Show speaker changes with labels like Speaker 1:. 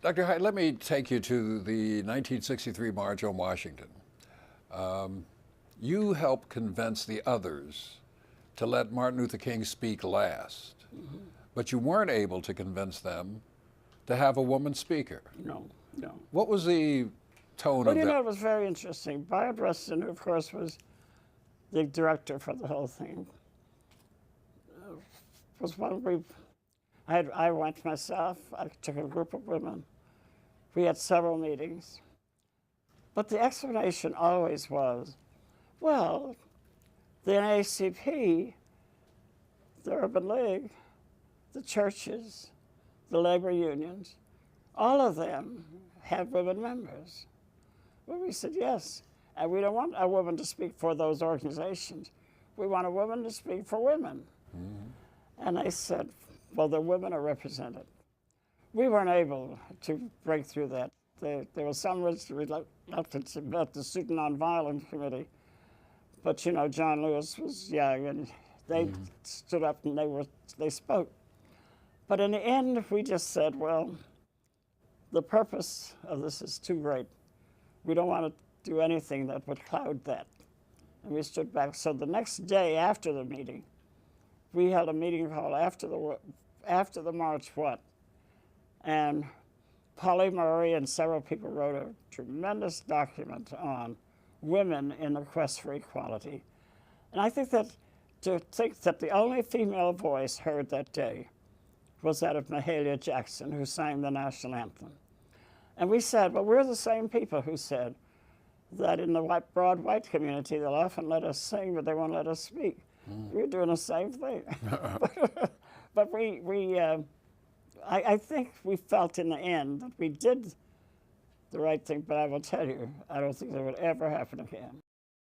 Speaker 1: Dr. Hyde, let me take you to the 1963 March on Washington. You helped convince the others to let Martin Luther King speak last, but you weren't able to convince them to have a woman speaker.
Speaker 2: No, no.
Speaker 1: What was the tone
Speaker 2: Well,
Speaker 1: of
Speaker 2: you
Speaker 1: that?
Speaker 2: know, it was very interesting. Barb Rustin, who of course was the director for the whole thing, was one I went myself. I took a group of women. We had several meetings. But the explanation always was, well, the NAACP, the Urban League, the churches, the labor unions, all of them have women members. Well, we said yes, and we don't want a woman to speak for those organizations. We want a woman to speak for women. And they said, well, the women are represented. We weren't able to break through that. There was some reluctance about the Student Nonviolent Committee, but you know, John Lewis was young, and they stood up and they spoke. But in the end, we just said, well, the purpose of this is too great. We don't want to do anything that would cloud that. And we stood back. So the next day after the meeting, we held a meeting called After the March What? And Polly Murray and several people wrote a tremendous document on women in the quest for equality. And I think that to think that the only female voice heard that day was that of Mahalia Jackson, who sang the national anthem. And we said, well, we're the same people who said that in the broad white community, they'll often let us sing, but they won't let us speak. We're doing the same thing. But I think we felt in the end that we did the right thing, but I will tell you, I don't think that would ever happen again.